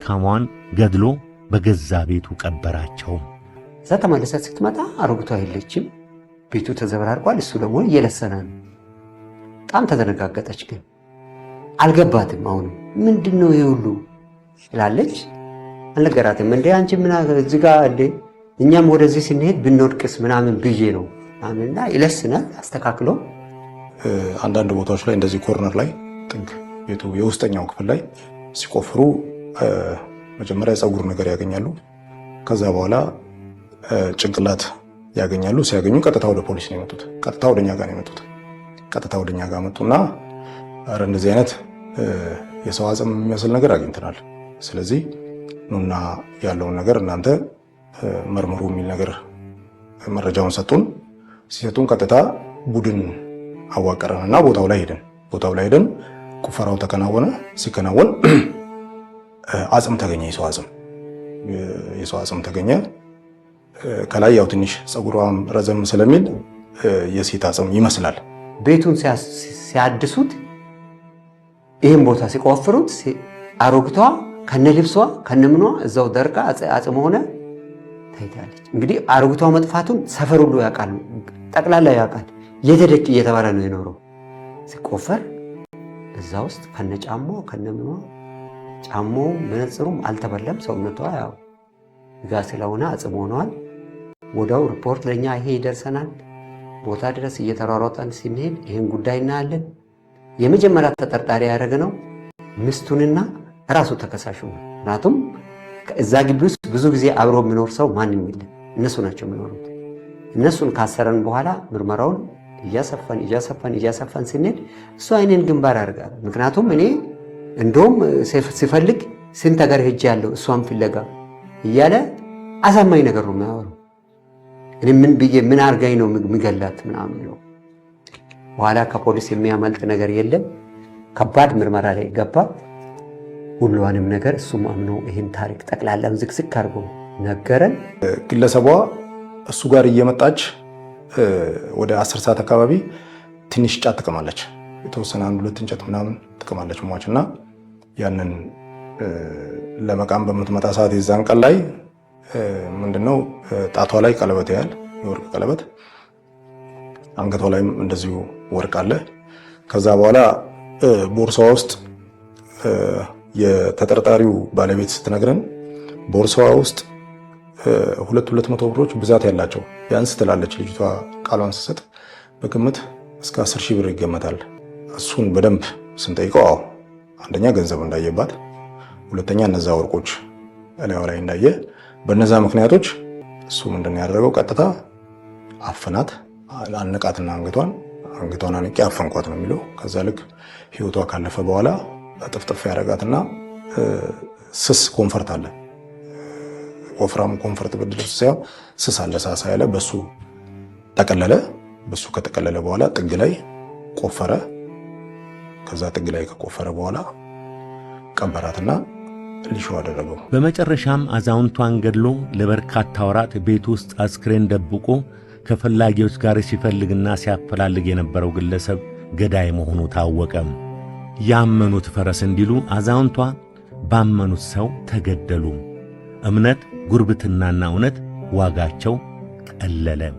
ደካማዋን ገድሎ በገዛ ቤቱ ቀበራቸው። እዛ ተመለሰ ስትመጣ አሮጊቷ የለችም። ቤቱ ተዘበራርቋል። እሱ ደግሞ እየለሰነ ነው። በጣም ተደነጋገጠች። ግን አልገባትም። አሁን ምንድነው ይሄ ሁሉ ስላለች አልነገራትም። እንዴ አንቺ ምን እዚህ ጋር እንዴ እኛም ወደዚህ ስንሄድ ብንወድቅስ ምናምን ብዬ ነው አምንና ይለስናል አስተካክሎ። አንዳንድ ቦታዎች ላይ እንደዚህ ኮርነር ላይ ጥግ ቤቱ የውስጠኛው ክፍል ላይ ሲቆፍሩ መጀመሪያ የፀጉር ነገር ያገኛሉ። ከዛ በኋላ ጭንቅላት ያገኛሉ። ሲያገኙ ቀጥታ ወደ ፖሊስ ነው የመጡት። ቀጥታ ወደኛ ጋር ነው የመጡት። ቀጥታ ወደኛ ጋር መጡና አረ እንደዚህ አይነት የሰው አጽም የሚመስል ነገር አግኝተናል፣ ስለዚህ ኑና ያለውን ነገር እናንተ መርምሩ የሚል ነገር መረጃውን ሰጡን። ሲሰጡን ቀጥታ ቡድን አዋቀረንና ቦታው ላይ ሄደን ቁፈራው ተከናወነ። ሲከናወን አጽም ተገኘ። የሰው አጽም ተገኘ። ከላይ ያው ትንሽ ፀጉሯም ረዘም ስለሚል የሴት አጽም ይመስላል። ቤቱን ሲያድሱት ይህን ቦታ ሲቆፍሩት አሮጊቷ ከነልብሷ ከነምኗ እዛው ደርቃ አጽም ሆነ ታይታለች። እንግዲህ አሮጊቷ መጥፋቱን ሰፈር ሁሉ ያውቃል፣ ጠቅላላ ያውቃል። የተደቅ እየተባለ ነው የኖረው። ሲቆፈር እዛ ውስጥ ከነጫማው ከነምኗ ጫማው መነጽሩም አልተበለም። ሰውነቷ ያው ጋ ስለሆነ አጽም ሆነዋል። ወዳው ሪፖርት ለኛ ይሄ ይደርሰናል። ቦታ ድረስ እየተሯሯጠን ሲንሄድ ይሄን ጉዳይ እናያለን። የመጀመሪያ ተጠርጣሪ ያደረገነው ሚስቱንና ራሱ ተከሳሹ ነው። ምክንያቱም እዛ ግቢ ውስጥ ብዙ ጊዜ አብሮ የሚኖር ሰው ማንም የለም፣ እነሱ ናቸው የሚኖሩት። እነሱን ካሰረን በኋላ ምርመራውን እያሰፋን ስንሄድ እሱ አይኔን ግንባር ያደርጋል። ምክንያቱም እኔ እንደውም ሲፈልግ ስንት ሀገር ሄጄ ያለው እሷን ፍለጋ እያለ አሳማኝ ነገር ነው የሚያወራው። እኔ ምን ብዬ ምን አርጋኝ ነው የሚገላት ምናምን ነው። በኋላ ከፖሊስ የሚያመልጥ ነገር የለም። ከባድ ምርመራ ላይ ገባ። ሁሉንም ነገር እሱም አምኖ ይህን ታሪክ ጠቅላላውን ዝግዝግ አድርጎ ነገረን። ግለሰቧ እሱ ጋር እየመጣች ወደ 10 ሰዓት አካባቢ ትንሽ ጫት ትቀማለች። የተወሰነ 1-2 እንጨት ምናምን ትቀማለች ሟችና ያንን ለመቃም በምትመጣ ሰዓት የዛን ቀን ላይ ምንድነው ጣቷ ላይ ቀለበት ያያል፣ የወርቅ ቀለበት፣ አንገቷ ላይም እንደዚሁ ወርቅ አለ። ከዛ በኋላ ቦርሳዋ ውስጥ የተጠርጣሪው ባለቤት ስትነግረን ቦርሳዋ ውስጥ 200 ብሮች ብዛት ያላቸው ቢያንስ ትላለች ልጅቷ ቃሏን ስትሰጥ በግምት እስከ 10,000 ብር ይገመታል። እሱን በደንብ ስንጠይቀው አዎ አንደኛ ገንዘብ እንዳየባት፣ ሁለተኛ እነዛ ወርቆች እላዩ ላይ እንዳየ፣ በነዛ ምክንያቶች እሱ ምንድነው ያደረገው ቀጥታ አፈናት፣ አነቃትና አንገቷን አንቄ አፈንኳት ነው የሚለው። ከዛ ልክ ህይወቷ ካለፈ በኋላ ጥፍጥፍ ያደረጋትና ስስ ኮንፈርት አለ፣ ወፍራም ኮንፈርት ብድር ሳይሆን ስስ አለ፣ ሳሳ ያለ በሱ ተቀለለ። በሱ ከተቀለለ በኋላ ጥግ ላይ ቆፈረ። ከዛ ጥግ ላይ ከቆፈረ በኋላ ቀበራትና ሊሾ አደረገው። በመጨረሻም አዛውንቷን ገድሎ ለበርካታ ወራት ቤት ውስጥ አስክሬን ደብቆ ከፈላጊዎች ጋር ሲፈልግና ሲያፈላልግ የነበረው ግለሰብ ገዳይ መሆኑ ታወቀም። ያመኑት ፈረስ እንዲሉ አዛውንቷ ባመኑት ሰው ተገደሉ። እምነት፣ ጉርብትናና እውነት ዋጋቸው ቀለለ።